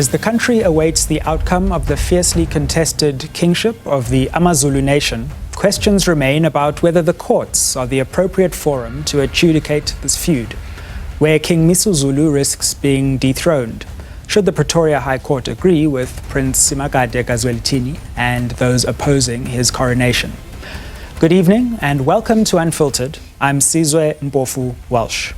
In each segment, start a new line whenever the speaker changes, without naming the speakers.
As the country awaits the outcome of the fiercely contested kingship of the AmaZulu nation, questions remain about whether the courts are the appropriate forum to adjudicate this feud, where King Misuzulu risks being dethroned, should the Pretoria High Court agree with Prince Simakade and those opposing his coronation. Good evening and welcome to Unfiltered. I'm Sizwe Mpofu-Walsh.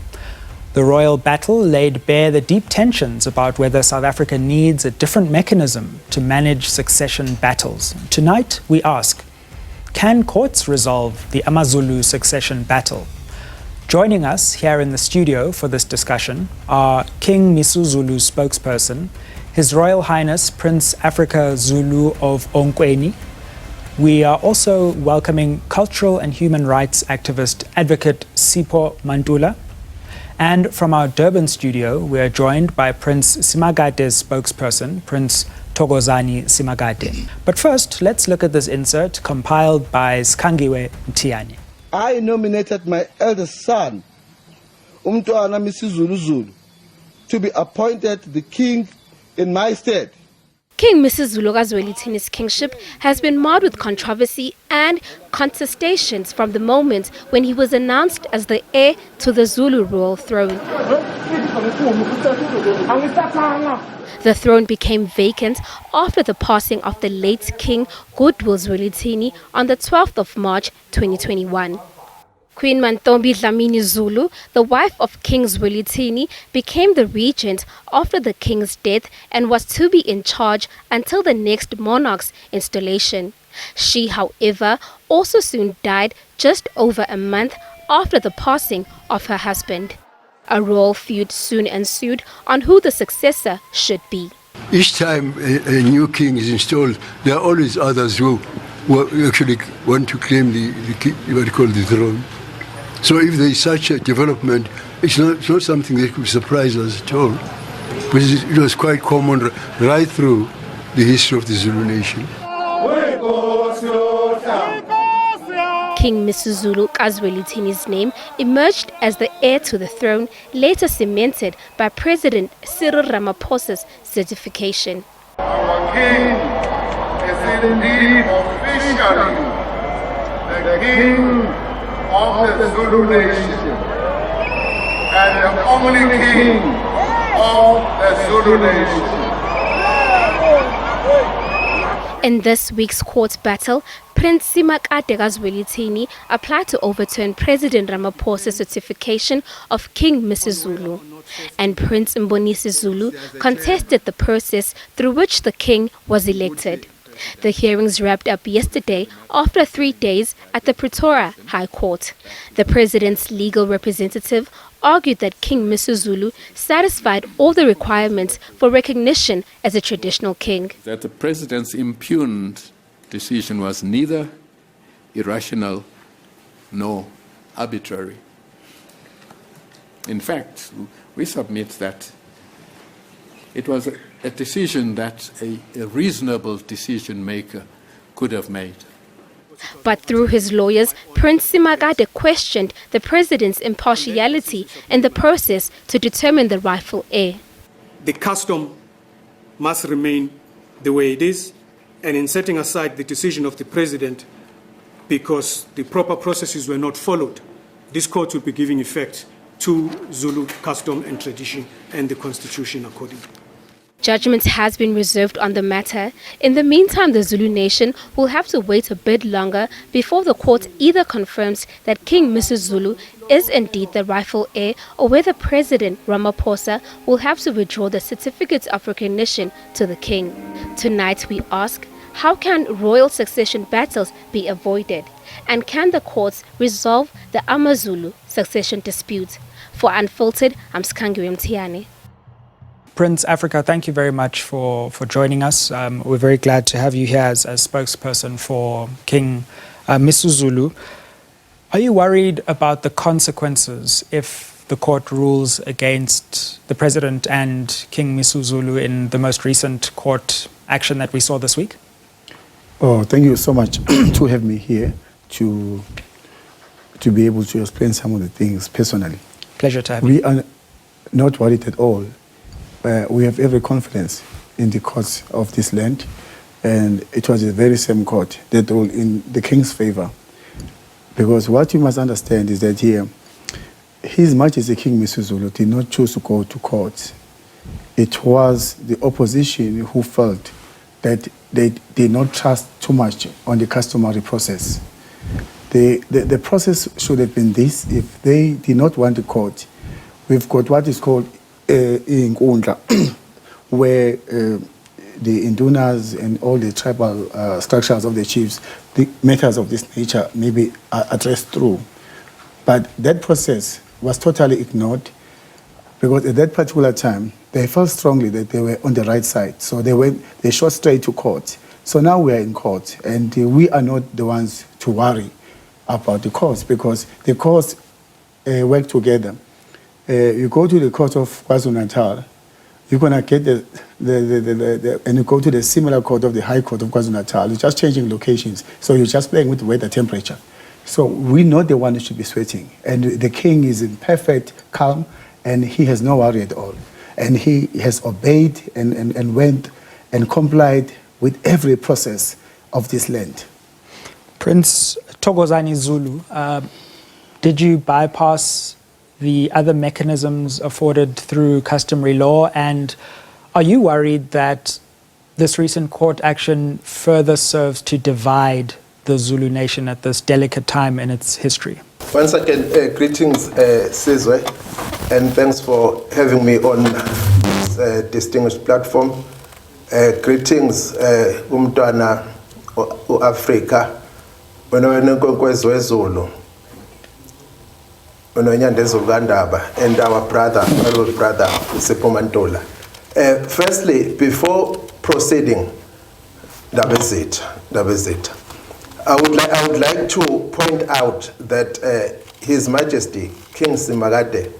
The royal battle laid bare the deep tensions about whether South Africa needs a different mechanism to manage succession battles. Tonight, we ask, can courts resolve the AmaZulu succession battle? Joining us here in the studio for this discussion are King Misuzulu spokesperson, His Royal Highness Prince Africa Zulu of Onkweni. We are also welcoming cultural and human rights activist Advocate Sipho Mantula. And from our Durban studio, we are joined by Prince Simakade's spokesperson, Prince Thokozani Zulu. But first, let's look at this insert compiled by Sizwe Mpofu-Walsh.
I nominated my eldest son, King Misuzulu, to be appointed the king in my stead.
King Misuzulu's kingship has been marred with controversy and contestations from the moment when he was announced as the heir to the Zulu royal throne. The throne became vacant after the passing of the late King Goodwill Zwelithini on the 12th of March 2021. Queen Mantombi Dlamini Zulu, the wife of King Zwelithini, became the regent after the king's death and was to be in charge until the next monarch's installation. She, however, also soon died just over a month after the passing of her husband. A royal feud soon ensued on who the successor should be.
Each time a new king is installed, there are always others who actually want to claim what you call the throne. So if there is such a development, it's not something that could surprise us at all. But it was quite common right through the history of the Zulu nation.
King Misuzulu's name emerged as the heir to the throne, later cemented by President Cyril Ramaphosa's certification.
Our king is indeed officially the king of the Zulu nation and the only king of the Zulu nation.
In this week's court battle, Prince Simakade applied to overturn President Ramaphosa's certification of King Misuzulu, and Prince Mbonisi Zulu contested the process through which the king was elected. The hearings wrapped up yesterday after 3 days at the Pretoria High Court. The president's legal representative argued that King Misuzulu satisfied all the requirements for recognition as a traditional king.
That the president's impugned decision was neither irrational nor arbitrary. In fact, we submit that it was a decision that a reasonable decision maker could have made.
But through his lawyers, Prince Simakade questioned the president's impartiality in the process to determine the rightful heir.
The custom must remain the way it is, and in setting aside the decision of the president because the proper processes were not followed, this court will be giving effect to Zulu custom and tradition and the constitution accordingly.
Judgment has been reserved on the matter. In the meantime, the Zulu nation will have to wait a bit longer before the court either confirms that King Misuzulu is indeed the rightful heir or whether President Ramaphosa will have to withdraw the certificate of recognition to the king. Tonight we ask, how can royal succession battles be avoided? And can the courts resolve the AmaZulu succession dispute? For Unfiltered, I'm Sizwe Mpofu-Walsh.
Prince Africa, thank you very much for joining us. We're very glad to have you here as spokesperson for King Misuzulu. Are you worried about the consequences if the court rules against the president and King Misuzulu in the most recent court action that we saw this week?
Oh, thank you so much to have me here to be able to explain some of the things personally.
Pleasure to have you.
We are not worried at all. We have every confidence in the courts of this land, and it was the very same court that ruled in the king's favor. Because what you must understand is that here, His Majesty King Misuzulu did not choose to go to court. It was the opposition who felt that they did not trust too much on the customary process. The process should have been this: if they did not want the court, we've got what is called inkundla, where the indunas and all the tribal structures of the chiefs, the matters of this nature may be addressed through. But that process was totally ignored, because at that particular time, they felt strongly that they were on the right side. So they shot straight to court. So now we are in court, and we are not the ones to worry about the courts, because the courts work together. You go to the court of KwaZulu-Natal, you're going to get and you go to the similar court of the High Court of KwaZulu-Natal. You're just changing locations. So you're just playing with the weather temperature. So we're not the one who should be sweating. And the king is in perfect calm, and he has no worry at all. And he has obeyed and went and complied with every process of this land.
Prince Thokozani Zulu, did you bypass the other mechanisms afforded through customary law, and are you worried that this recent court action further serves to divide the Zulu nation at this delicate time in its history?
Once again, greetings, Sizwe, and thanks for having me on this distinguished platform. Greetings, Umtwana Africa, Zulu, and our brother, Sipho Mantula. Firstly, before proceeding, that was it. I would like to point out that His Majesty King Simakade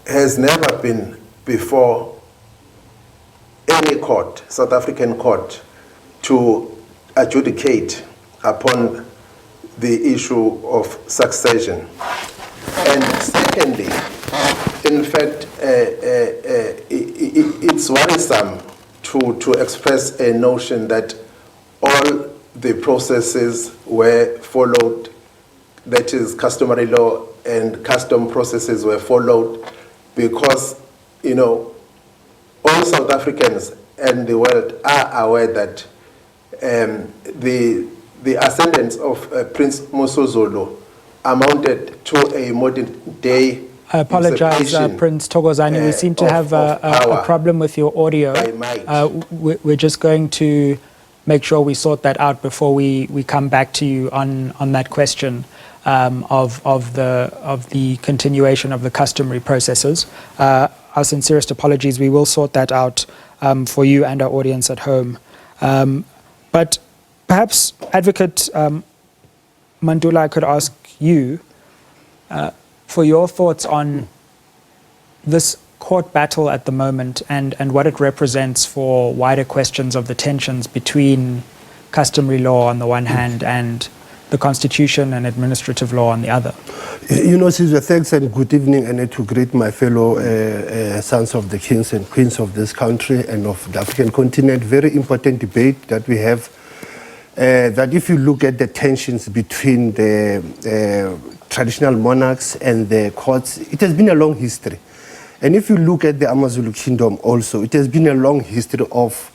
has never been before any court, South African court, to adjudicate upon the issue of succession. And secondly, in fact, it's worrisome to express a notion that all the processes were followed, that is customary law and custom processes were followed, because, you know, all South Africans and the world are aware that the ascendance of Prince Misuzulu amounted to a modern day.
I apologize, Prince Thokozani. We seem to have a problem with your audio. We're just going to make sure we sort that out before we come back to you on that question of the continuation of the customary processes. Our sincerest apologies. We will sort that out for you and our audience at home. But perhaps, Advocate Mantula, I could ask you for your thoughts on this court battle at the moment and what it represents for wider questions of the tensions between customary law on the one hand and the constitution and administrative law on the other.
You know, Sizwe, thanks and good evening, and to greet my fellow sons of the kings and queens of this country and of the African continent. Very important debate that we have, that if you look at the tensions between the traditional monarchs and the courts, it has been a long history. And if you look at the AmaZulu kingdom also, it has been a long history of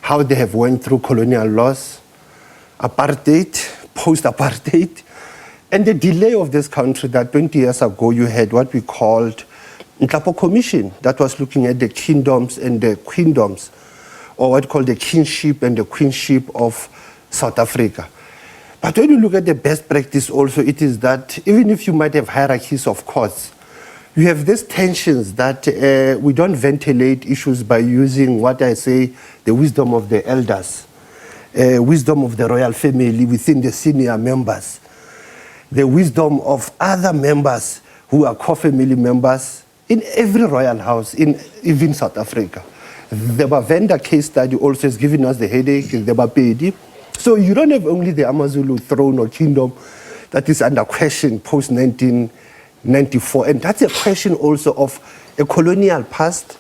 how they have went through colonial laws, apartheid, post-apartheid, and the delay of this country that 20 years ago you had what we called Nhlapo Commission that was looking at the kingdoms and the queendoms, or what we call the kingship and the queenship of South Africa. But when you look at the best practice also, it is that even if you might have hierarchies of courts, you have these tensions that we don't ventilate issues by using what I say, the wisdom of the elders, wisdom of the royal family within the senior members, the wisdom of other members who are co-family members in every royal house, in even South Africa. The Bavenda case study also has given us the headache, the Bapedi. So you don't have only the AmaZulu throne or kingdom that is under question post-1994. And that's a question also of a colonial past,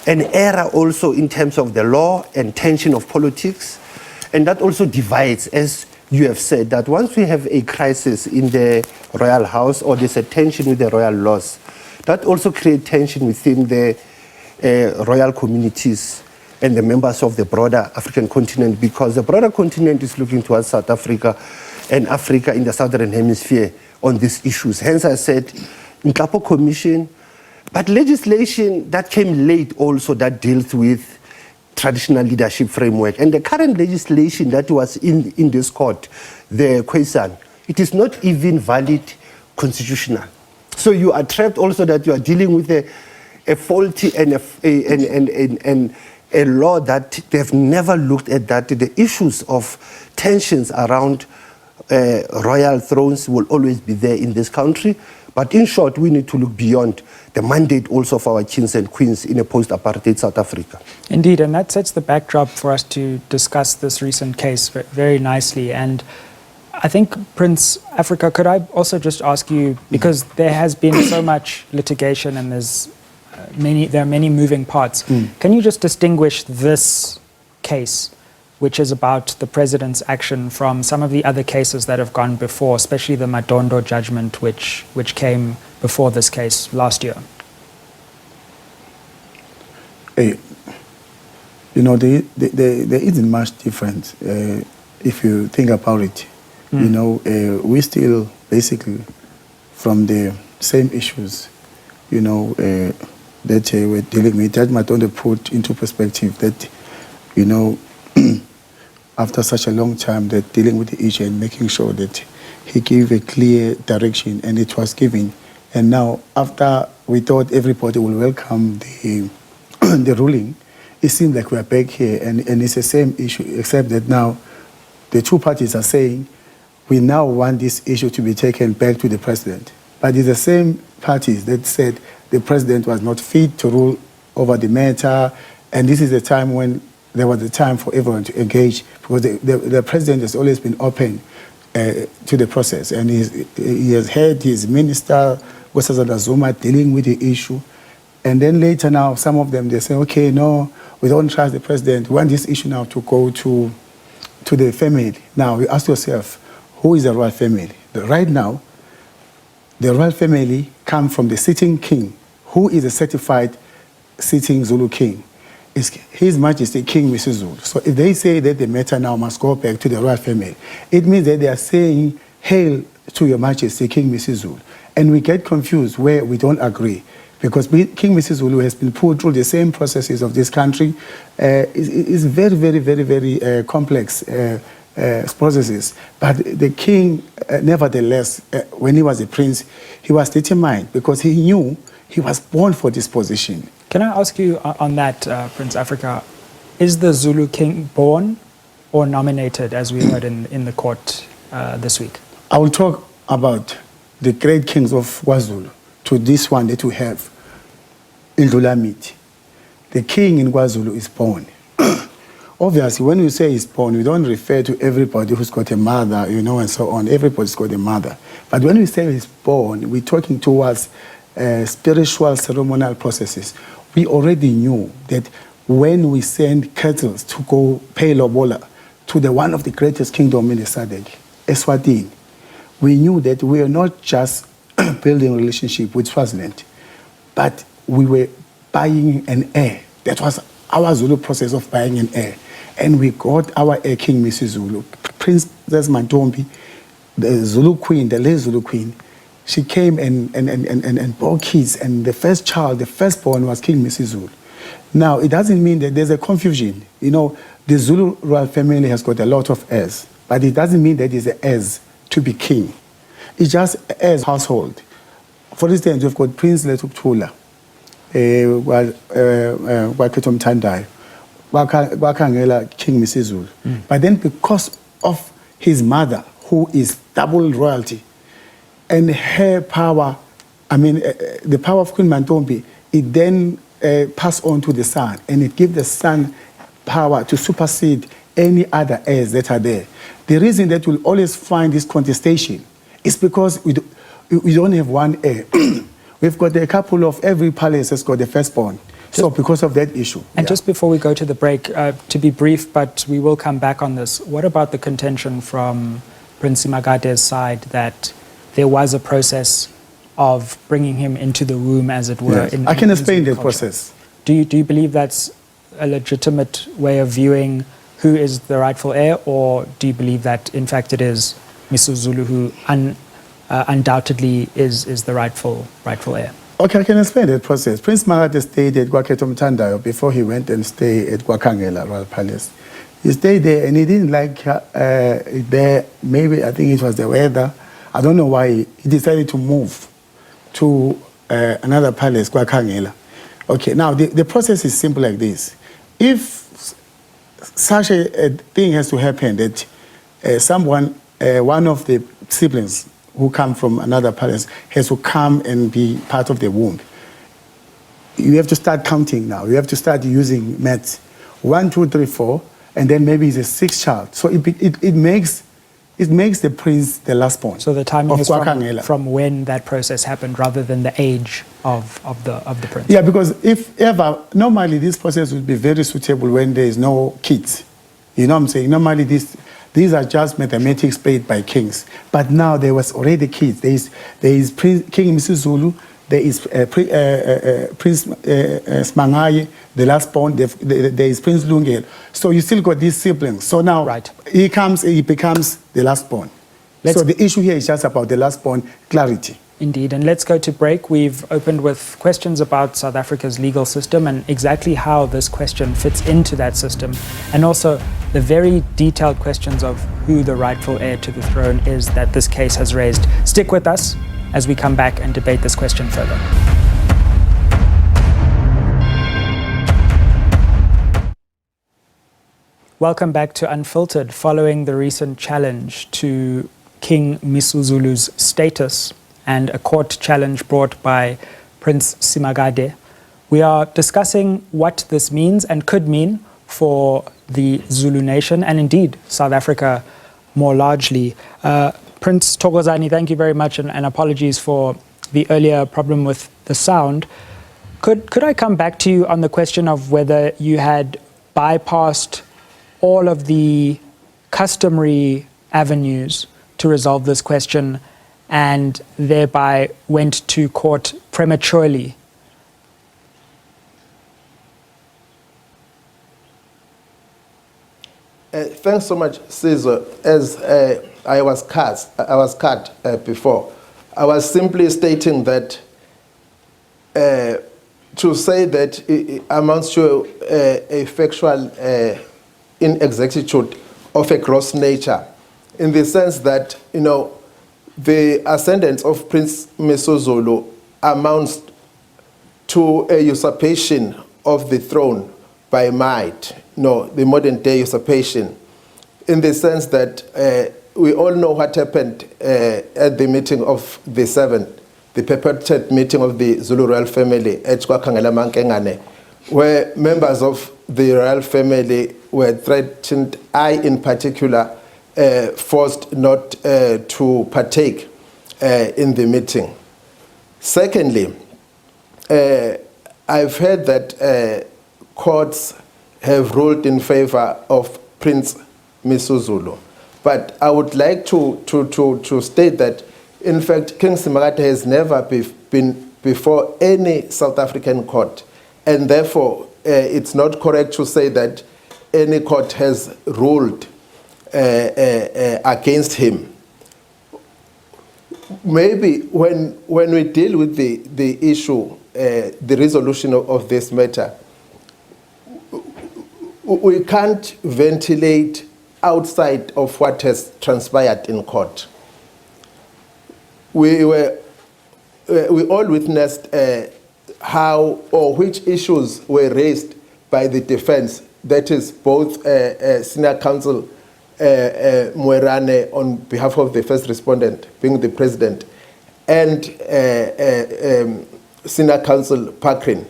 an error also in terms of the law and tension of politics. And that also divides, as you have said, that once we have a crisis in the royal house or there's a tension with the royal laws, that also creates tension within the royal communities and the members of the broader African continent, because the broader continent is looking towards South Africa and Africa in the Southern Hemisphere on these issues. Hence I said, Nkapo Commission, but legislation that came late also that deals with traditional leadership framework. And the current legislation that was in this court, the Kwesan, it is not even valid constitutional. So you are trapped also that you are dealing with a faulty and a law that they've never looked at, that the issues of tensions around royal thrones will always be there in this country. But in short, we need to look beyond the mandate also of our kings and queens in a post-apartheid South Africa.
Indeed, and that sets the backdrop for us to discuss this recent case very nicely. And I think, Prince Africa, could I also just ask you, because there has been so much litigation and there are many moving parts, can you just distinguish this case, which is about the president's action, from some of the other cases that have gone before, especially the Madondo judgment, which came before this case last year?
Hey, you know, there isn't much difference if you think about it. You know, we still basically from the same issues, you know, that we're dealing with. That Madondo put into perspective that, you know, after such a long time, that dealing with the issue and making sure that he gave a clear direction, and it was given. And now, after we thought everybody will welcome the ruling, it seems like we are back here, and it's the same issue, except that now the two parties are saying, we now want this issue to be taken back to the president. But it's the same parties that said the president was not fit to rule over the matter, and this is the time when there was a time for everyone to engage, because the president has always been open to the process, and he has had his minister, Nkosazana Zuma, dealing with the issue. And then later now, some of them, they say, okay, no, we don't trust the president. We want this issue now to go to the family. Now, you ask yourself, who is the royal family? Right now, the royal family comes from the sitting king, who is a certified sitting Zulu king. It's His Majesty King Misuzulu. So if they say that the matter now must go back to the royal family, it means that they are saying, hail to your Majesty King Misuzulu. And we get confused where we don't agree, because King Misuzulu has been put through the same processes of this country. It's very, very, very, very complex processes. But the king, nevertheless, when he was a prince, he was determined, because he knew he was born for this position.
Can I ask you on that, Prince Africa, is the Zulu king born or nominated, as we heard in the court this week?
I will talk about the great kings of KwaZulu to this one that we have in Dulamiti. The king in KwaZulu is born. Obviously, when we say he's born, we don't refer to everybody who's got a mother, you know, and so on. Everybody's got a mother. But when we say he's born, we're talking towards spiritual ceremonial processes. We already knew that when we send cattle to go pay lobola to the one of the greatest kingdom in the SADC, Eswatini, we knew that we are not just building a relationship with Swaziland, but we were buying an heir. That was our Zulu process of buying an heir. And we got our heir, King Misuzulu, Princess Mantombi, the Zulu queen, the late Zulu queen. She came and bore kids, and the first child, the firstborn, was King Misuzulu. Now, it doesn't mean that there's a confusion. You know, the Zulu royal family has got a lot of heirs, but it doesn't mean that there's an heirs to be king. It's just heirs household. For instance, we've got Prince Letuktula, Waketom Tandai, Wakangela King Misuzulu. But then because of his mother, who is double royalty, and her power, I mean, the power of Queen Mantombi, it then passed on to the son, and it gives the son power to supersede any other heirs that are there. The reason that we'll always find this contestation is because we don't have one heir. We've got a couple of, every palace has got a firstborn. So because of that issue.
And just before we go to the break, to be brief, but we will come back on this, what about the contention from Prince Simakade's side that there was a process of bringing him into the womb, as it were?
Yes. I can explain the process.
Do you believe that's a legitimate way of viewing who is the rightful heir, or do you believe that in fact it is Misuzulu who undoubtedly is the rightful heir?
Okay, I can explain that process. Prince Makade stayed at Kwaketo Mthandayo before he went and stayed at Kwakangela Royal Palace. He stayed there and he didn't like there. Maybe I think it was the weather. I don't know why he decided to move to another palace, Kwakangela. Okay, now the process is simple like this. If such a thing has to happen that someone, one of the siblings who come from another palace has to come and be part of the womb, you have to start counting now. You have to start using maths. 1, 2, 3, 4, and then maybe it's a sixth child. So it makes the prince the last born.
So the timing is from when that process happened rather than the age of the prince.
Yeah, because if ever, normally this process would be very suitable when there is no kids. You know what I'm saying? Normally these are just mathematics played by kings. But now there was already kids. There is King Misuzulu, there is Prince Smangaye, the last born, there is Prince Lungelo. So you still got these siblings. So now he becomes the last born. So the issue here is just about the last born clarity.
Indeed, and let's go to break. We've opened with questions about South Africa's legal system and exactly how this question fits into that system, and also the very detailed questions of who the rightful heir to the throne is that this case has raised. Stick with us as we come back and debate this question further. Welcome back to Unfiltered. Following the recent challenge to King Misuzulu's status and a court challenge brought by Prince Simakade, we are discussing what this means and could mean for the Zulu nation and indeed South Africa more largely. Prince Thokozani, thank you very much, and apologies for the earlier problem with the sound. Could I come back to you on the question of whether you had bypassed all of the customary avenues to resolve this question and thereby went to court prematurely?
Thanks so much, Sizwe. As I was cut before, I was simply stating that to say that it amounts to a factual inexactitude of a gross nature, in the sense that, you know, the ascendance of Prince Misuzulu amounts to a usurpation of the throne by might, the modern day usurpation, in the sense that we all know what happened at the meeting of the 7th, the purported meeting of the Zulu royal family at Kwakangela Mankengane, where members of the royal family were threatened, I in particular, forced not to partake in the meeting. Secondly, I've heard that courts have ruled in favor of Prince Misuzulu, but I would like to state that, in fact, King Simakade has never been before any South African court, and therefore it's not correct to say that any court has ruled against him. Maybe when we deal with the issue, the resolution of this matter, we can't ventilate outside of what has transpired in court. We all witnessed how or which issues were raised by the defense, that is both senior counsel Mwerane on behalf of the first respondent, being the president, and senior counsel Pakrin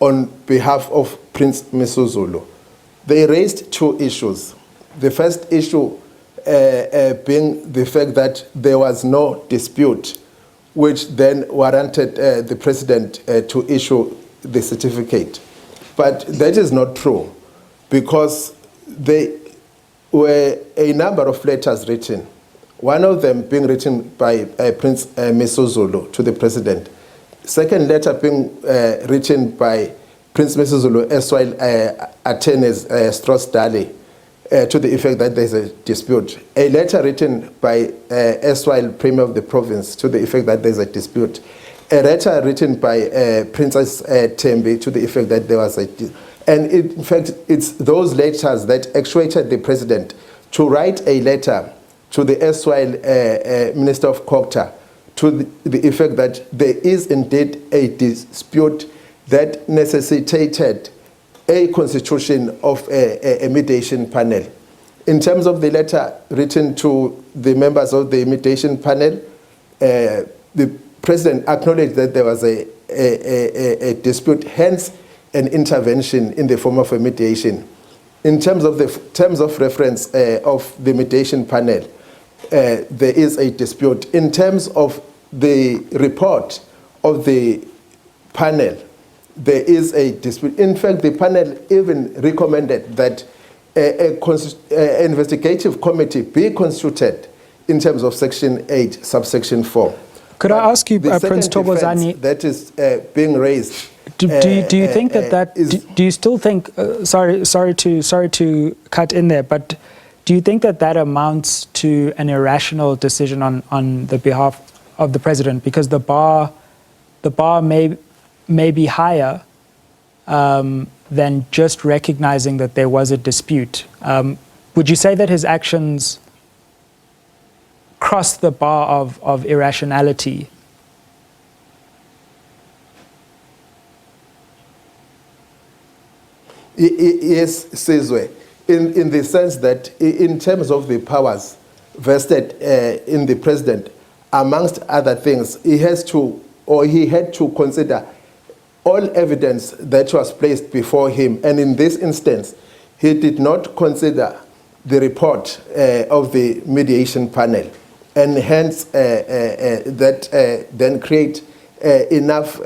on behalf of Prince Misuzulu. They raised two issues. The first issue being the fact that there was no dispute, which then warranted the president to issue the certificate. But that is not true, because there were a number of letters written, one of them being written by Prince Misuzulu to the president, second letter being written by Prince Misuzulu as well attorneys Stross Dali, to the effect that there's a dispute. A letter written by Eswile Premier of the province to the effect that there's a dispute. A letter written by Princess Tembi to the effect that there was a dispute. And in fact, it's those letters that actuated the president to write a letter to the Eswile Minister of Culture to the effect that there is indeed a dispute that necessitated a constitution of a mediation panel. In terms of the letter written to the members of the mediation panel, the president acknowledged that there was a dispute, hence an intervention in the form of a mediation. In terms of the terms of reference of the mediation panel, there is a dispute. In terms of the report of the panel, there is a dispute. In fact, the panel even recommended that an investigative committee be constituted in terms of Section 8, subsection 4.
Could I ask you, Prince Thokozani,
that is being raised?
Do you think do you still think? Sorry to cut in there, but do you think that amounts to an irrational decision on the behalf of the president, because the bar may be higher than just recognizing that there was a dispute? Would you say that his actions cross the bar of irrationality?
Yes, Sizwe, in the sense that in terms of the powers vested in the president, amongst other things, he had to consider all evidence that was placed before him. And in this instance, he did not consider the report of the mediation panel. And hence, that then create enough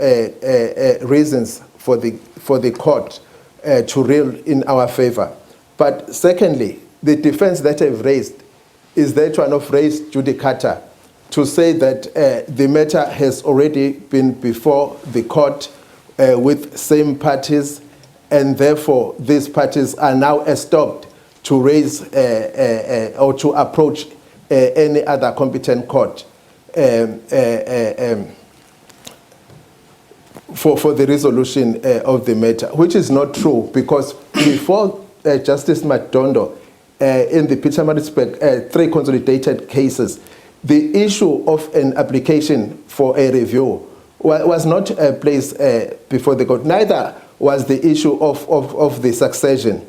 reasons for the court to rule in our favor. But secondly, the defense that I've raised is that one of res judicata, to say that the matter has already been before the court with same parties, and therefore these parties are now stopped to raise or to approach any other competent court for the resolution of the matter, which is not true, because before Justice Madondo in the Pietermaritzburg 3 consolidated cases, the issue of an application for a review was not placed before the court. Neither was the issue of the succession.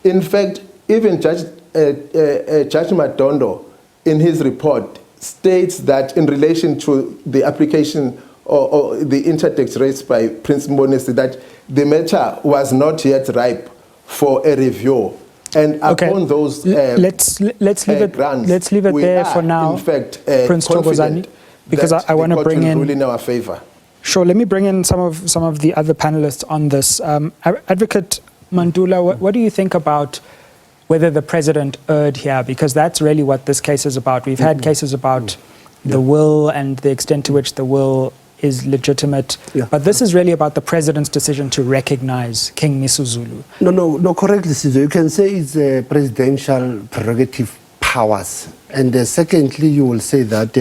In fact, even Judge Madondo, in his report, states that in relation to the application or the interdict raised by Prince Mbonisi, that the matter was not yet ripe for a review. And upon those
let's leave it there for now,
in fact,
Prince Thokozani, because I want to bring
in our favor.
Sure, let me bring in some of the other panelists on this. Advocate Mantula, what do you think about whether the president erred here? Because that's really what this case is about. We've had cases about the will and the extent to which the will is legitimate. But this is really about the president's decision to recognize King Misuzulu.
No, correctly, Sizwe. You can say it's a presidential prerogative powers. And secondly, you will say that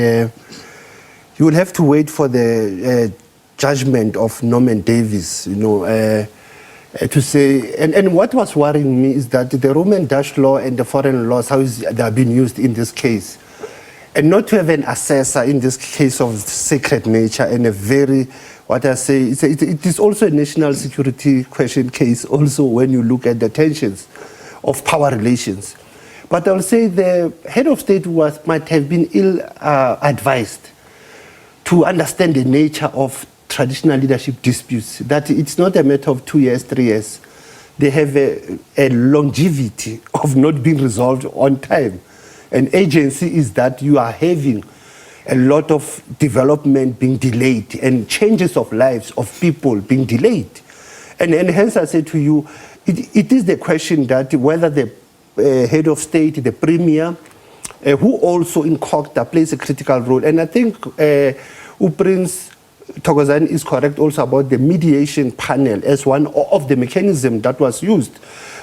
you will have to wait for the judgment of Norman Davis, to say, and what was worrying me is that the Roman Dutch law and the foreign laws, how they are being used in this case, and not to have an assessor in this case of sacred nature and a very, what I say, it is also a national security question case also when you look at the tensions of power relations. But I'll say the head of state might have been ill-advised to understand the nature of traditional leadership disputes, that it's not a matter of 2 years, 3 years. They have a longevity of not being resolved on time. An agency is that you are having a lot of development being delayed and changes of lives of people being delayed. And hence I say to you, it is the question that whether the head of state, the premier, who also in COGTA plays a critical role. And I think Prince Thokozani is correct also about the mediation panel as one of the mechanisms that was used.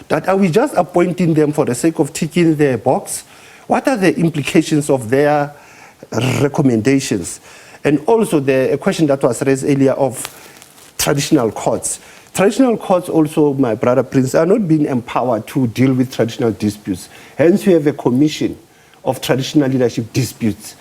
That are we just appointing them for the sake of ticking their box? What are the implications of their recommendations? And also a question that was raised earlier of traditional courts. Traditional courts also, my brother Prince, are not being empowered to deal with traditional disputes. Hence, we have a commission of traditional leadership disputes.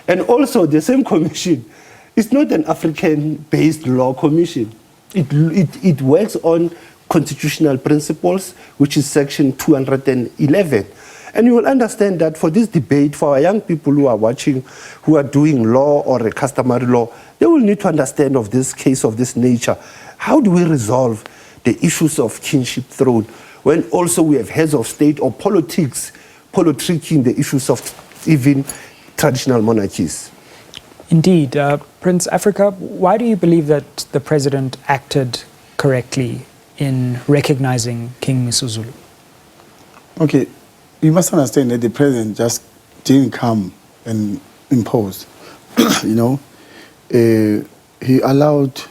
And also, the same commission is not an African-based law commission. It works on constitutional principles, which is section 211. And you will understand that for this debate, for our young people who are watching, who are doing law or a customary law, they will need to understand of this case of this nature. How do we resolve the issues of kingship throne when also we have heads of state or politicking the issues of even traditional monarchies?
Indeed. Prince Africa, why do you believe that the president acted correctly in recognizing King Misuzulu?
Okay, you must understand that the president just didn't come and impose. He allowed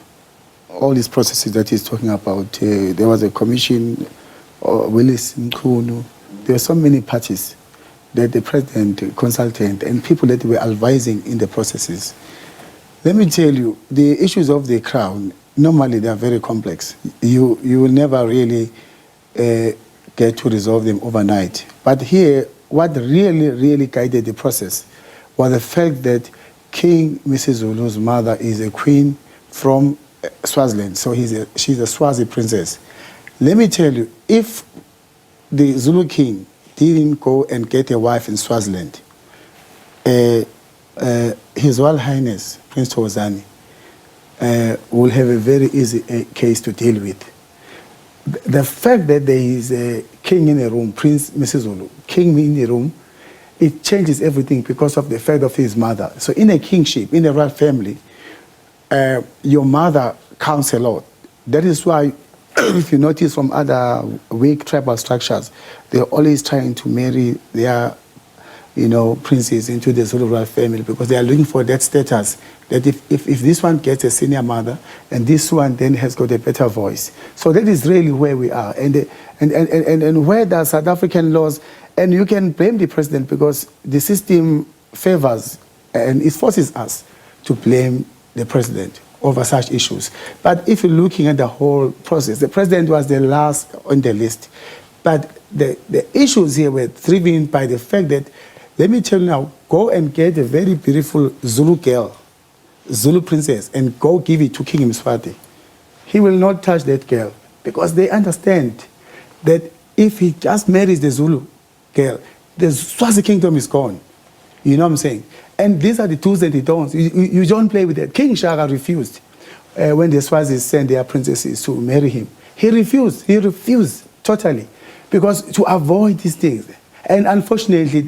all these processes that he's talking about. There was a commission, Willis Mkhunu. There were so many parties that the president consulted and people that were advising in the processes. Let me tell you, the issues of the crown, normally they are very complex. You will never really get to resolve them overnight. But here, what really guided the process was the fact that King Misuzulu's mother is a queen from Swaziland, so she's a Swazi princess. Let me tell you, if the Zulu king didn't go and get a wife in Swaziland, His Royal Highness, Prince Thokozani, will have a very easy case to deal with. The fact that there is a king in the room, Prince Misuzulu, king in the room, it changes everything because of the fact of his mother. So in a kingship, in a royal family, your mother counts a lot. That is why, if you notice from other weak tribal structures, they're always trying to marry their, princes into the Zulu royal family because they are looking for that status. That if this one gets a senior mother and this one then has got a better voice. So that is really where we are. And where the South African laws, and you can blame the president because the system favors and it forces us to blame the president over such issues. But if you're looking at the whole process, the president was the last on the list. But the issues here were driven by the fact that, let me tell you now, go and get a very beautiful Zulu girl, Zulu princess, and go give it to King Misuzulu. He will not touch that girl because they understand that if he just marries the Zulu girl, the Swazi kingdom is gone. You know what I'm saying? And these are the do's and the don'ts. You don't play with that. King Shaka refused when the Swazis sent their princesses to marry him. He refused totally because to avoid these things. And unfortunately,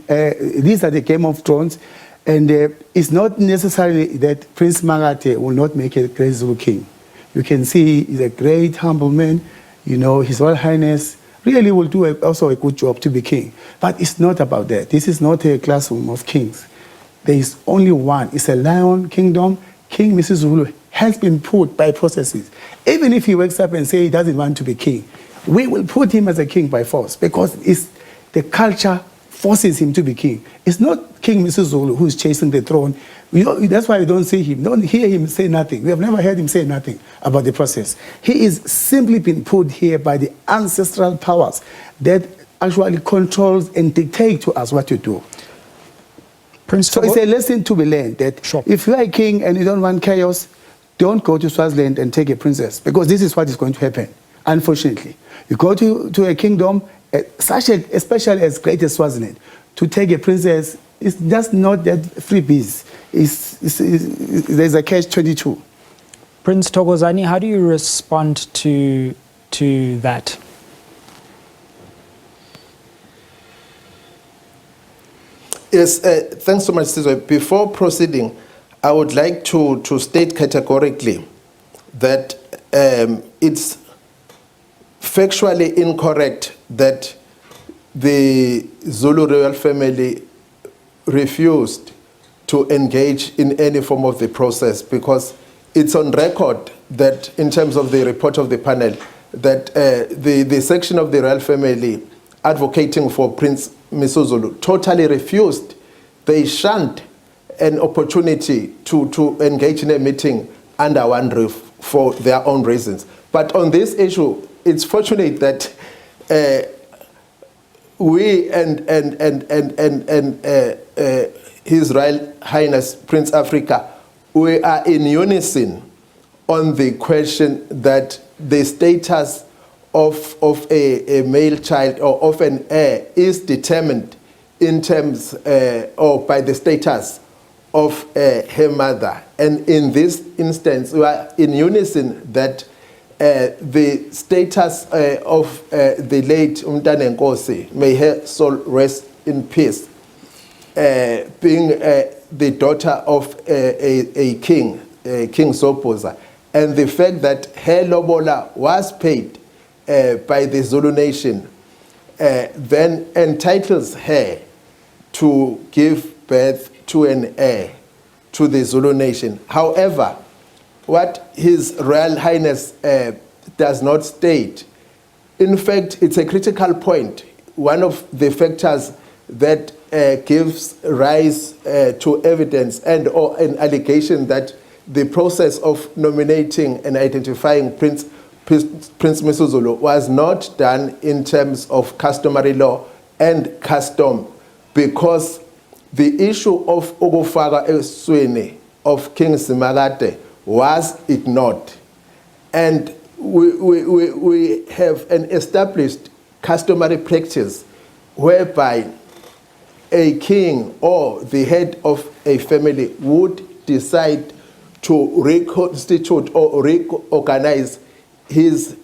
these are the Game of Thrones, and it's not necessarily that Prince Simakade will not make a great Zulu king. You can see he's a great, humble man. His Royal Highness really will do also a good job to be king. But it's not about that. This is not a classroom of kings. There is only one. It's a lion kingdom. King Misuzulu has been put by processes. Even if he wakes up and says he doesn't want to be king, we will put him as a king by force because the culture forces him to be king. It's not King Misuzulu who's chasing the throne. That's why you don't see him. Don't hear him say nothing. We have never heard him say nothing about the process. He is simply been put here by the ancestral powers that actually controls and dictate to us what to do. So it's a lesson to be learned that if you are a king and you don't want chaos, don't go to Swaziland and take a princess because this is what is going to happen, unfortunately. You go to a kingdom, especially as great as Swaziland, to take a princess is just not that freebies. There's a catch-22.
Prince Thokozani, how do you respond to that?
Yes, thanks so much, Sizwe. Before proceeding, I would like to state categorically that it's factually incorrect that the Zulu royal family refused to engage in any form of the process, because it's on record that in terms of the report of the panel, that the section of the royal family advocating for Prince Misuzulu totally refused. They shunned an opportunity to engage in a meeting under one roof for their own reasons. But on this issue, it's fortunate that we and His Royal Highness Prince Africa, we are in unison on the question that the status of a male child or of an heir is determined in terms or by the status of her mother. And in this instance, we are in unison that the status of the late Umntana Nkosi, may her soul rest in peace, being the daughter of a king, King Sopoza, and the fact that her lobola was paid by the Zulu nation, then entitles her to give birth to an heir to the Zulu nation. However, what His Royal Highness does not state, in fact, it's a critical point. One of the factors that gives rise to evidence and or an allegation that the process of nominating and identifying Prince Misuzulu was not done in terms of customary law and custom, because the issue of ukufaka esweni of King Simakade was ignored. And we have an established customary practice whereby a king or the head of a family would decide to reconstitute or reorganize his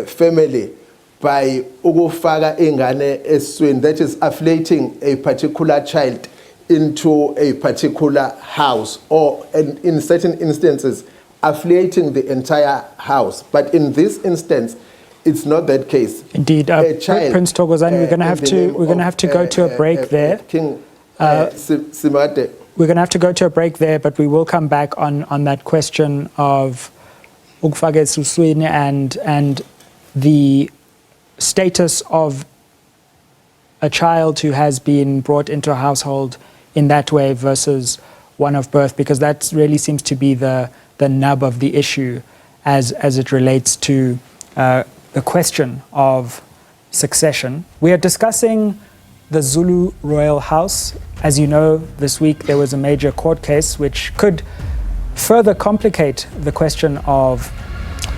family by ukufaka ingane esweni, that is affiliating a particular child into a particular house, or in certain instances affiliating the entire house. But in this instance, it's not that case.
Indeed, Prince Thokozani, we're going to have to go to a break there.
King Simakade.
We're going to have to go to a break there, but we will come back on that question of ukufaka esweni and the status of a child who has been brought into a household in that way versus one of birth, because that really seems to be the nub of the issue as it relates to the question of succession. We are discussing the Zulu royal house. As you know, this week there was a major court case which could further complicate the question of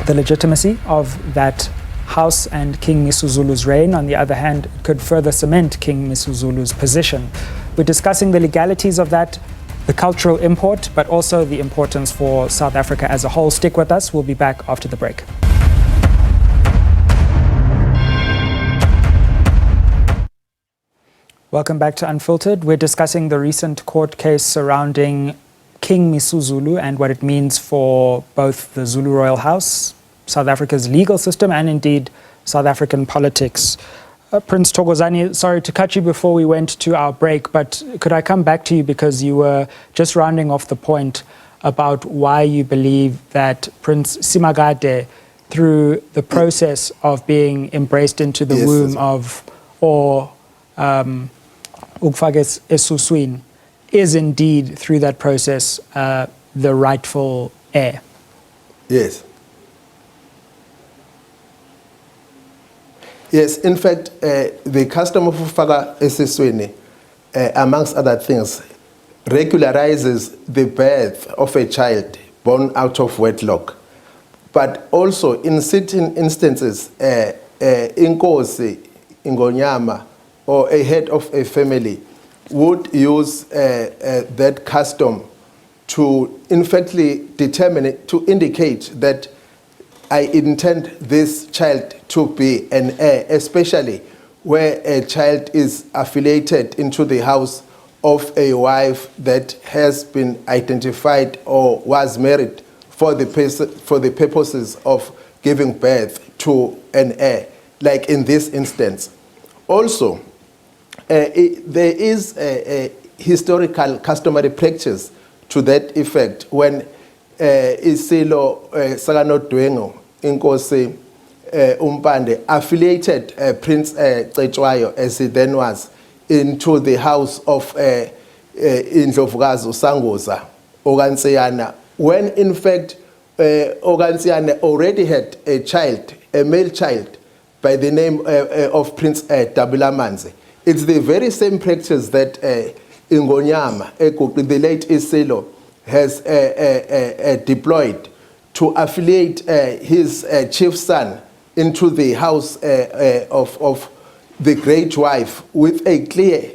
the legitimacy of that house and King Misuzulu's reign. On the other hand, it could further cement King Misuzulu's position. We're discussing the legalities of that, the cultural import, but also the importance for South Africa as a whole. Stick with us. We'll be back after the break. Welcome back to Unfiltered. We're discussing the recent court case surrounding King Misuzulu and what it means for both the Zulu royal house, South Africa's legal system, and indeed South African politics. Prince Thokozani, sorry to cut you before we went to our break, but could I come back to you, because you were just rounding off the point about why you believe that Prince Simakade, through the process of being embraced into the womb of, or ukufaka esweni, is indeed through that process the rightful heir.
Yes. Yes, in fact, the custom of ukufaka esweni, amongst other things, regularizes the birth of a child born out of wedlock. But also, in certain instances, inkosi, ingonyama, or a head of a family would use that custom to, in fact, determine it, to indicate that I intend this child to be an heir, especially where a child is affiliated into the house of a wife that has been identified or was married for the purposes of giving birth to an heir, like in this instance. Also, there is a historical customary practice to that effect when Isilo Saganodwengo Inkosi Umpande affiliated Prince Cetshwayo, as he then was, into the house of Indlovukazi Sangoza Ogansiyana, when in fact Ogansiyana already had a child, a male child, by the name of Prince Dabulamanzi. It's the very same practice that Ingonyama, the late Isilo, has deployed to affiliate his chief son into the house of the great wife, with a clear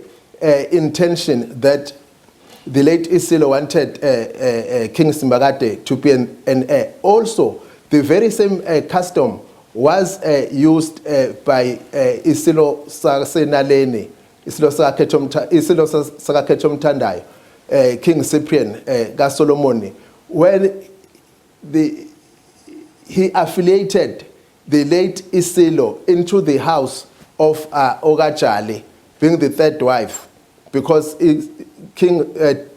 intention that the late Isilo wanted King Simakade to be an heir. Also, the very same custom was used by Isilo Sasenaleni, Isilo Sakachomtandayo, King Cyprian Gasolomoni, when he affiliated the late Isilo into the house of Ogajali, being the third wife, because King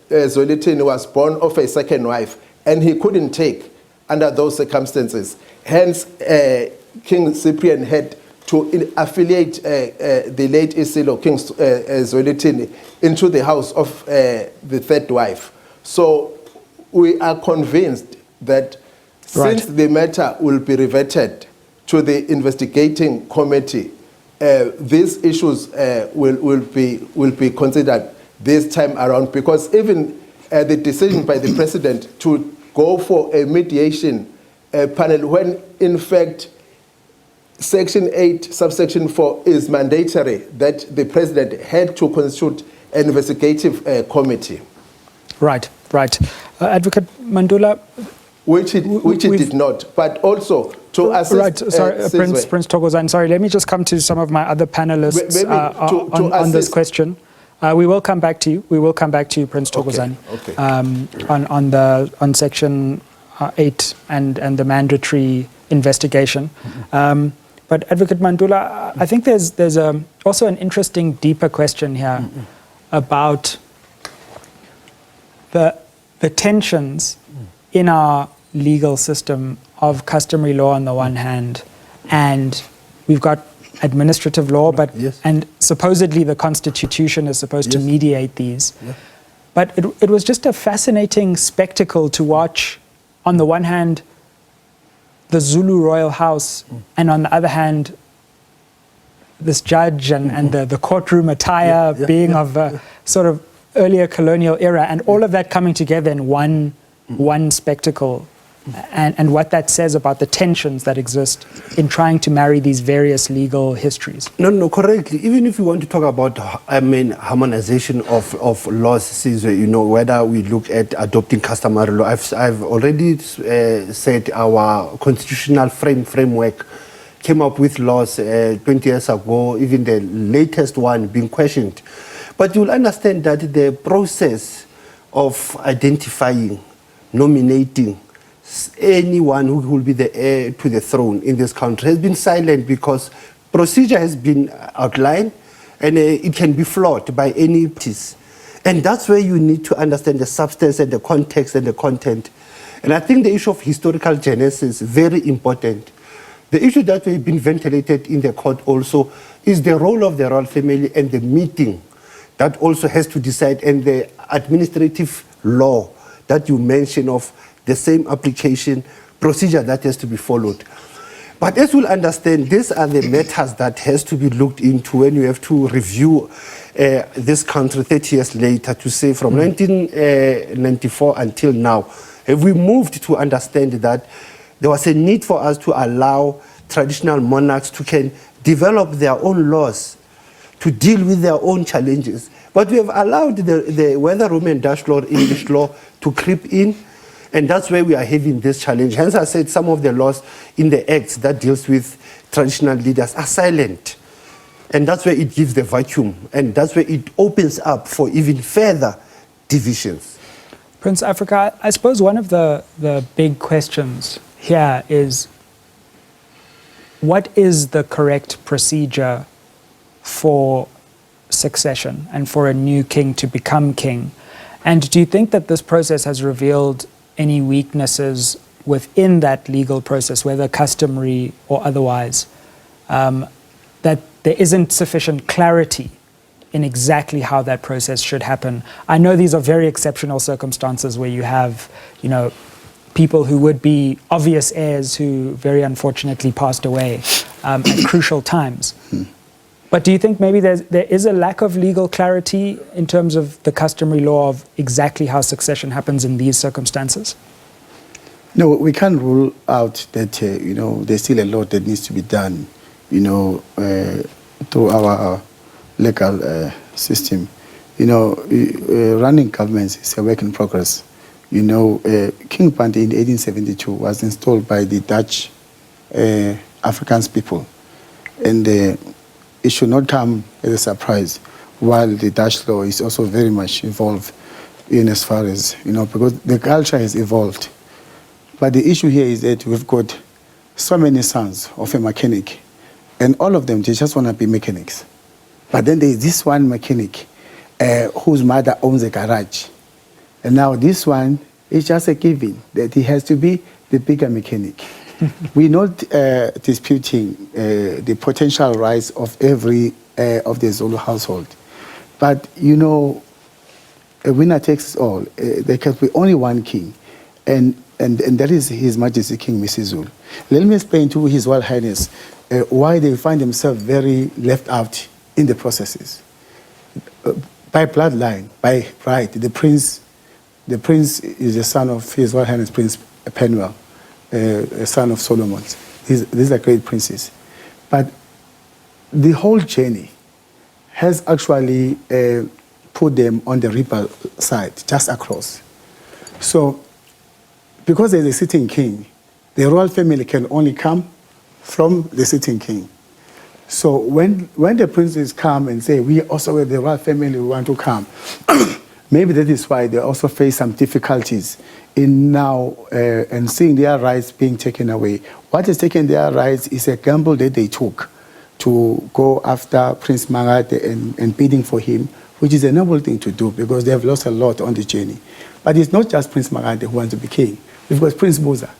Zwelithini was born of a second wife, and he couldn't take under those circumstances. Hence, King Cyprian had to affiliate the late Isilo, King Zwelithini, into the house of the third wife. So we are convinced that since the matter will be reverted to the investigating committee, these issues will be considered this time around, because even the decision by the president to go for a mediation panel, when in fact Section 8, subsection 4 is mandatory, that the president had to constitute an investigative committee.
Right. Advocate Mantula, which it
did not, but also to assist.
Right, sorry, Prince Thokozani. Sorry, let me just come to some of my other panelists on this question. We will come back to you. Prince Thokozani.
Okay.
On Section 8 and the mandatory investigation.
Mm-hmm.
But Advocate Mantula, I think there's also an interesting, deeper question here about the tensions in our legal system of customary law on the one hand, and we've got administrative law, but and supposedly the Constitution is supposed to mediate these. Yeah. But it was just a fascinating spectacle to watch, on the one hand, the Zulu royal house, and on the other hand, this judge and the courtroom attire being of a sort of earlier colonial era, and all of that coming together in one spectacle, and what that says about the tensions that exist in trying to marry these various legal histories.
No, correctly. Even if you want to talk about, harmonization of laws, Sizwe, whether we look at adopting customary law, I've already said our constitutional framework came up with laws 20 years ago, even the latest one being questioned. But you'll understand that the process of identifying, nominating anyone who will be the heir to the throne in this country has been silent, because procedure has been outlined, and it can be flawed by any parties. And that's where you need to understand the substance and the context and the content. And I think the issue of historical genesis is very important. The issue that has been ventilated in the court also is the role of the royal family and the meeting that also has to decide, and the administrative law that you mentioned of the same application procedure that has to be followed. But as we'll understand, these are the matters that has to be looked into when you have to review this country 30 years later, to say from 1994 until now, have we moved to understand that there was a need for us to allow traditional monarchs to can develop their own laws to deal with their own challenges. But we have allowed whether Roman Dutch law or English law to creep in, and that's where we are having this challenge. Hence I said some of the laws in the acts that deals with traditional leaders are silent. And that's where it gives the vacuum, and that's where it opens up for even further divisions.
Prince Africa, I suppose one of the big questions here is, what is the correct procedure for succession and for a new king to become king? And do you think that this process has revealed any weaknesses within that legal process, whether customary or otherwise, that there isn't sufficient clarity in exactly how that process should happen? I know these are very exceptional circumstances where you have, people who would be obvious heirs who very unfortunately passed away at crucial times. But do you think maybe there is a lack of legal clarity in terms of the customary law of exactly how succession happens in these circumstances?
No, we can't rule out that, there's still a lot that needs to be done, through our legal system. Running governments is a work in progress. King Pante in 1872 was installed by the Dutch Afrikaans people. And it should not come as a surprise, while the Dutch law is also very much involved in as far as, because the culture has evolved. But the issue here is that we've got so many sons of a mechanic, and all of them, they just want to be mechanics. But then there's this one mechanic whose mother owns a garage. And now this one is just a given that he has to be the bigger mechanic. We're not disputing the potential rights of every of the Zulu household. But, a winner takes all. There can be only one king. And that is His Majesty King Misuzulu. Let me explain to His Royal Highness why they find themselves very left out in the processes. By bloodline, by right, the prince is the son of His Royal Highness Prince Penuel, a son of Solomon. These are great princes. But the whole journey has actually put them on the rebel side, just across. So, because there's a sitting king, the royal family can only come from the sitting king. So when the princes come and say, we also with the royal family, we want to come, maybe that is why they also face some difficulties in now and seeing their rights being taken away. What is taking their rights is a gamble that they took to go after Prince Magate and bidding for him, which is a noble thing to do because they have lost a lot on the journey. But it's not just Prince Magate who wants to be king. We've got Prince Buza.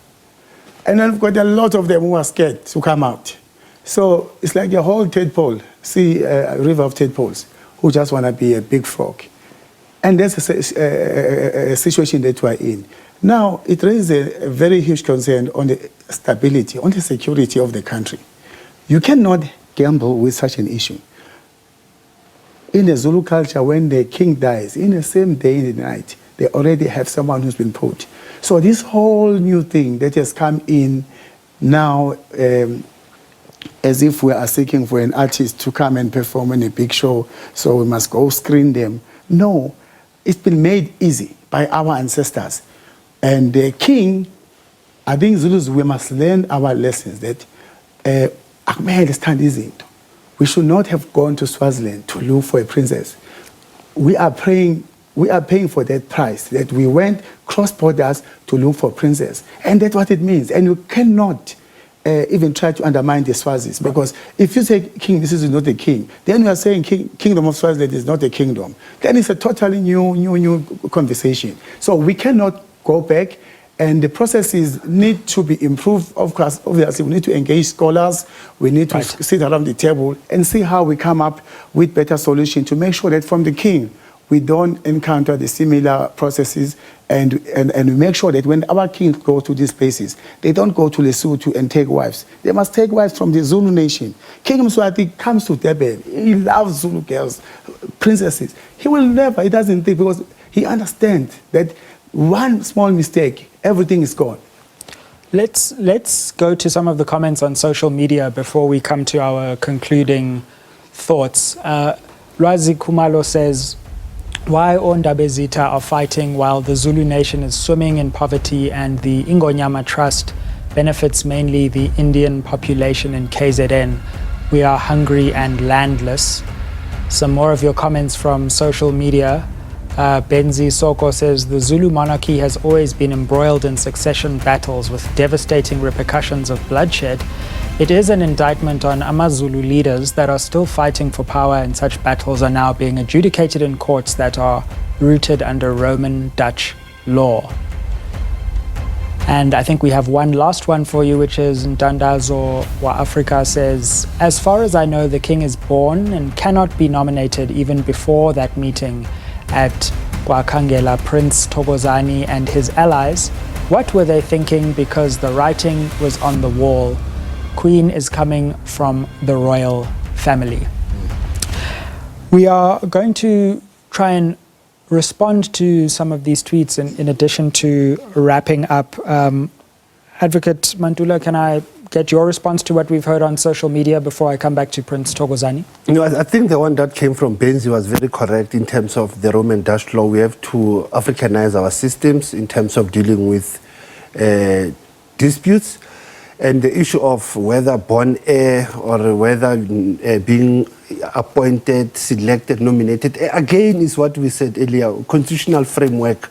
And then we've got a lot of them who are scared to come out. So it's like a whole tadpole, a river of tadpoles, who just want to be a big frog. And that's a situation that we're in. Now, it raises a very huge concern on the stability, on the security of the country. You cannot gamble with such an issue. In the Zulu culture, when the king dies, in the same day in the night, they already have someone who's been put. So this whole new thing that has come in now, as if we are seeking for an artist to come and perform in a big show, so we must go screen them. No, it's been made easy by our ancestors. And the king, I think Zulus, we must learn our lessons that we should not have gone to Swaziland to look for a princess. We are paying for that price, that we went cross borders to look for princess. And that's what it means. And you cannot even try to undermine the Swazis. Because if you say king, this is not a king, then you are saying kingdom of Swaziland is not a kingdom. Then it's a totally new conversation. So we cannot go back. And the processes need to be improved. Of course, obviously, we need to engage scholars. We need to sit around the table and see how we come up with better solutions to make sure that from the king, we don't encounter the similar processes and we make sure that when our kings go to these places, they don't go to Lesotho and take wives. They must take wives from the Zulu nation. King Misuzulu comes to Durban. He loves Zulu girls, princesses. He doesn't think, because he understands that one small mistake, everything is gone.
Let's go to some of the comments on social media before we come to our concluding thoughts. Razi Kumalo says, why Ondabezita are fighting while the Zulu nation is swimming in poverty and the Ingonyama Trust benefits mainly the Indian population in KZN? we are hungry and landless. Some more of your comments from social media. Benzi Soko says, the Zulu monarchy has always been embroiled in succession battles with devastating repercussions of bloodshed. It is an indictment on AmaZulu leaders that are still fighting for power, and such battles are now being adjudicated in courts that are rooted under Roman Dutch law. And I think we have one last one for you, which is Ntandazo wa Africa says, as far as I know, the king is born and cannot be nominated even before that meeting at Kwakangela Prince Thokozani and his allies. What were they thinking? Because the writing was on the wall. Queen is coming from the royal family. We are going to try and respond to some of these tweets in addition to wrapping up. Advocate Mantula, can I get your response to what we've heard on social media before I come back to Prince Thokozani?
I think the one that came from Benzi was very correct in terms of the Roman Dutch law. We have to Africanize our systems in terms of dealing with disputes. And the issue of whether born heir or whether being appointed, selected, nominated, again is what we said earlier, constitutional framework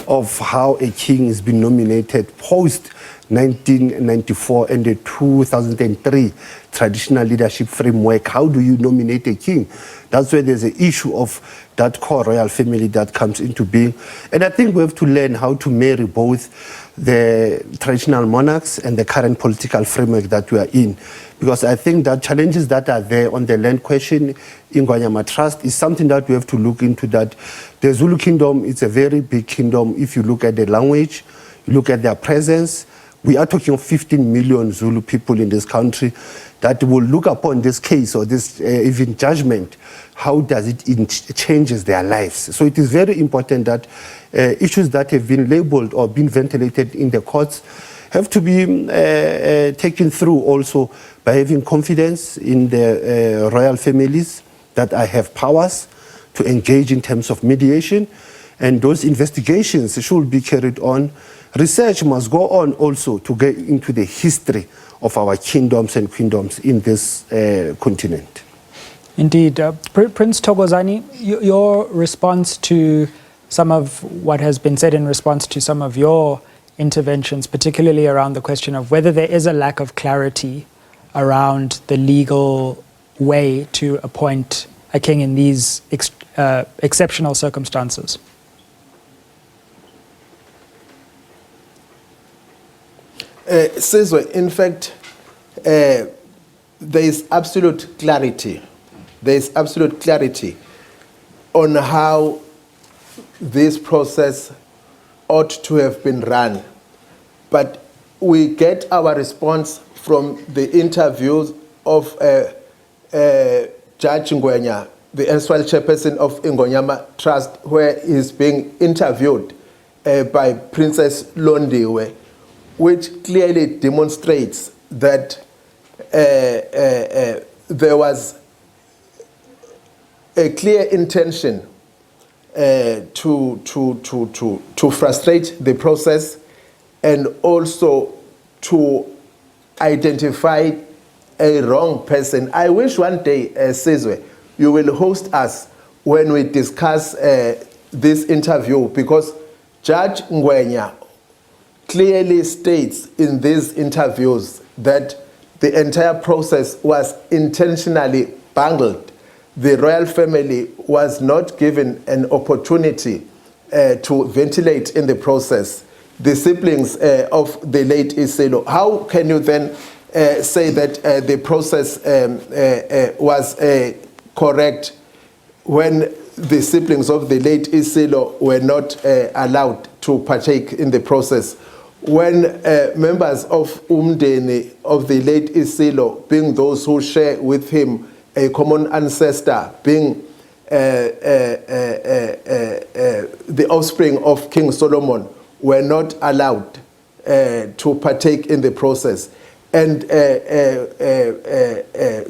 of how a king has been nominated post 1994 and the 2003 traditional leadership framework. How do you nominate a king? That's where there's an issue of that core royal family that comes into being. And I think we have to learn how to marry both the traditional monarchs and the current political framework that we are in. Because I think that challenges that are there on the land question in Guanyama Trust is something that we have to look into. That the Zulu kingdom is a very big kingdom. If you look at the language, you look at their presence, we are talking of 15 million Zulu people in this country that will look upon this case or this even judgment. How does it changes their lives? So it is very important that issues that have been labeled or been ventilated in the courts have to be taken through also by having confidence in the royal families that I have powers to engage in terms of mediation, and those investigations should be carried on. Research must go on also to get into the history of our kingdoms and queendoms in this continent.
Indeed. Prince Thokozani, your response to some of what has been said in response to some of your interventions, particularly around the question of whether there is a lack of clarity around the legal way to appoint a king in these exceptional circumstances.
Sizwe, in fact, there is absolute clarity. There is absolute clarity on how this process ought to have been run. But we get our response from the interviews of Judge Ngwenya, the erstwhile chairperson of Ingonyama Trust, where he's being interviewed by Princess Londiwe, which clearly demonstrates that there was a clear intention to frustrate the process and also to identify a wrong person. I wish one day, Sizwe, you will host us when we discuss this interview, because Judge Ngwenya clearly states in these interviews that the entire process was intentionally bungled. The royal family was not given an opportunity to ventilate in the process. The siblings of the late Iselo, how can you then say that the process was correct when the siblings of the late Iselo were not allowed to partake in the process? When members of Umdeni of the late Isilo, being those who share with him a common ancestor, being the offspring of King Solomon, were not allowed to partake in the process. And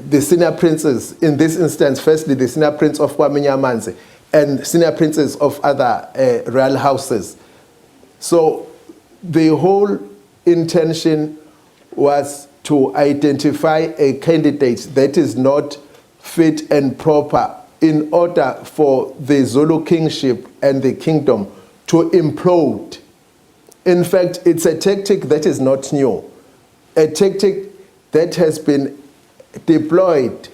the senior princes, in this instance, firstly, the senior prince of Kwaminyamanzi and senior princes of other royal houses. So the whole intention was to identify a candidate that is not fit and proper in order for the Zulu kingship and the kingdom to implode. In fact, it's a tactic that is not new, a tactic that has been deployed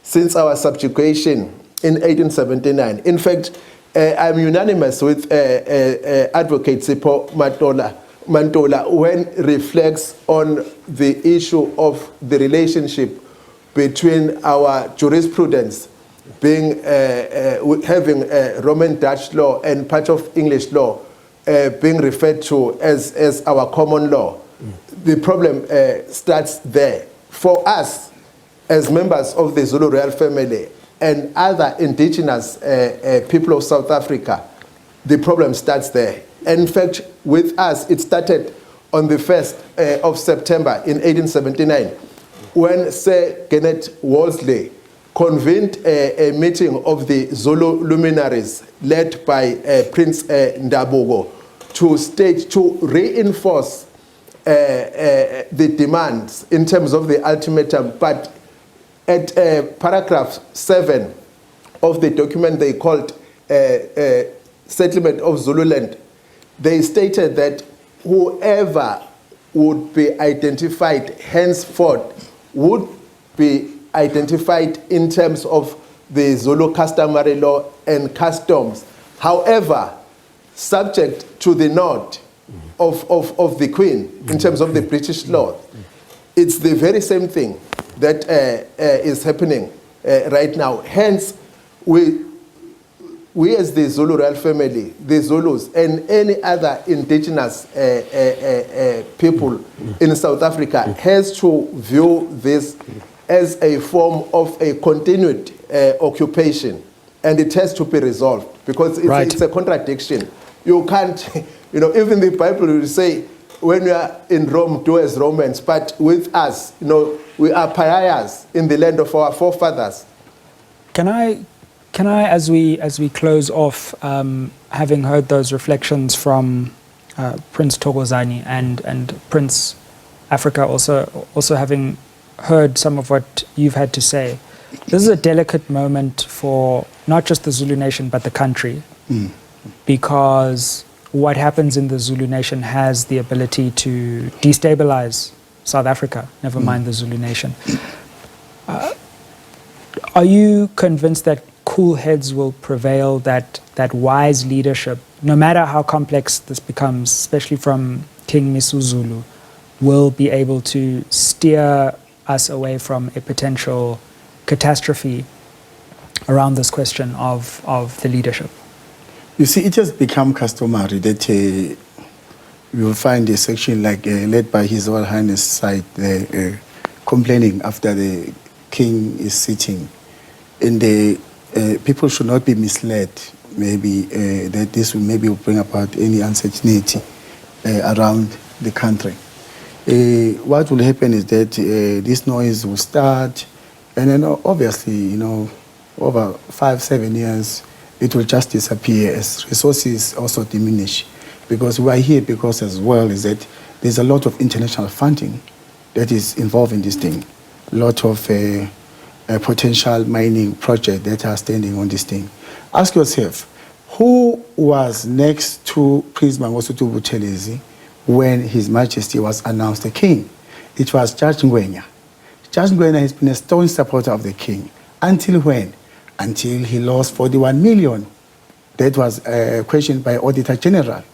since our subjugation in 1879. In fact, I'm unanimous with Advocate Sipho Mantula when reflects on the issue of the relationship between our jurisprudence being having Roman Dutch law and part of English law being referred to as our common law. The problem starts there. For us, as members of the Zulu royal family and other indigenous people of South Africa, the problem starts there. In fact, with us, it started on the 1st of September in 1879, when Sir Kenneth Wolseley convened a meeting of the Zulu luminaries led by Prince Ndabuko to reinforce the demands in terms of the ultimatum. But at paragraph 7 of the document they called Settlement of Zululand, they stated that whoever would be identified henceforth would be identified in terms of the Zulu customary law and customs. However, subject to the nod of the Queen in terms of the British law. It's the very same thing that is happening right now. Hence, we as the Zulu royal family, the Zulus, and any other indigenous people in South Africa has to view this as a form of a continued occupation, and it has to be resolved because it's a contradiction. You can't, even the Bible will say, when we are in Rome, do as Romans, but with us, we are pariahs in the land of our forefathers.
Can I, as we close off, having heard those reflections from Prince Thokozani and Prince Africa, also having heard some of what you've had to say, this is a delicate moment for not just the Zulu nation but the country, because what happens in the Zulu nation has the ability to destabilize South Africa, never mind the Zulu nation. Are you convinced that cool heads will prevail, that wise leadership, no matter how complex this becomes, especially from King Misuzulu, will be able to steer us away from a potential catastrophe around this question of the leadership?
You see, it has become customary that you will find a section like led by His Royal Highness side complaining after the king is sitting. And people should not be misled, maybe, that this will maybe bring about any uncertainty around the country. What will happen is that this noise will start, and then obviously, over 5-7 years, it will just disappear as resources also diminish. Because we are here because as well is that there's a lot of international funding that is involved in this thing. A lot of potential mining projects that are standing on this thing. Ask yourself, who was next to Prince Mangosuthu Buthelezi when His Majesty was announced the king? It was Judge Ngwenya. Judge Ngwenya has been a staunch supporter of the king. Until when? Until he lost 41 million. That was questioned by Auditor General.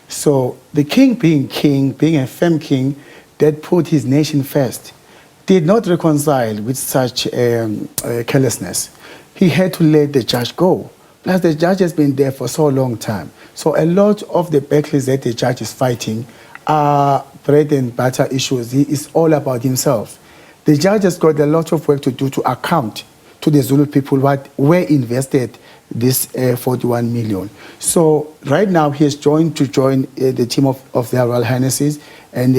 So the king, being a firm king that put his nation first, did not reconcile with such carelessness. He had to let the judge go. Plus, the judge has been there for so long time. So a lot of the battles that the judge is fighting are bread and butter issues. He is all about himself. The judge has got a lot of work to do to account to the Zulu people what were invested this 41 million. So right now he has joined the team of their Royal Highnesses, and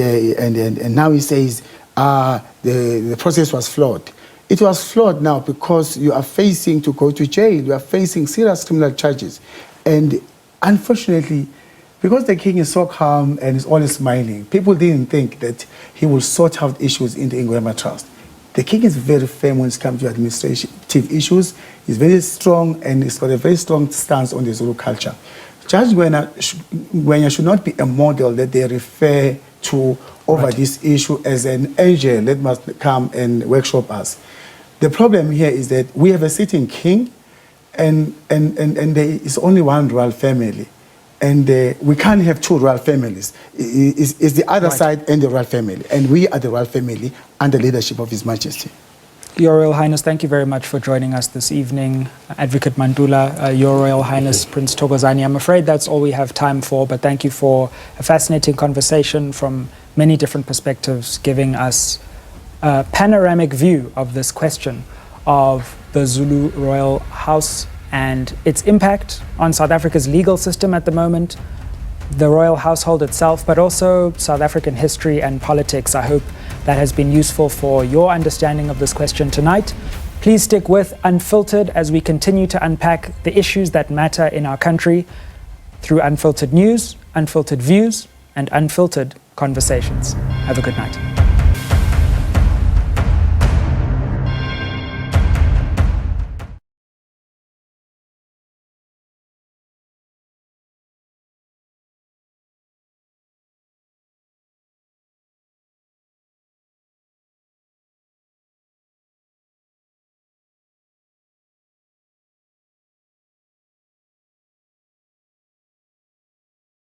now he says the process was flawed. It was flawed now because you are facing to go to jail. You are facing serious criminal charges, and unfortunately, Because the king is so calm and is always smiling, people didn't think that he will sort out issues in the Ngwema Trust. The king is very firm when it comes to administrative issues. He's very strong and he's got a very strong stance on the Zulu culture. Judge Ngwenya should not be a model that they refer to over this issue as an angel that must come and workshop us. The problem here is that we have a sitting king and there is only one royal family. And we can't have two royal families. It's the other side and the royal family. And we are the royal family under leadership of His Majesty.
Your Royal Highness, thank you very much for joining us this evening. Advocate Mantula, Your Royal Highness, Prince Thokozani. I'm afraid that's all we have time for, but thank you for a fascinating conversation from many different perspectives, giving us a panoramic view of this question of the Zulu royal house and its impact on South Africa's legal system at the moment, the royal household itself, but also South African history and politics. I hope that has been useful for your understanding of this question tonight. Please stick with Unfiltered as we continue to unpack the issues that matter in our country through unfiltered news, unfiltered views, and unfiltered conversations. Have a good night.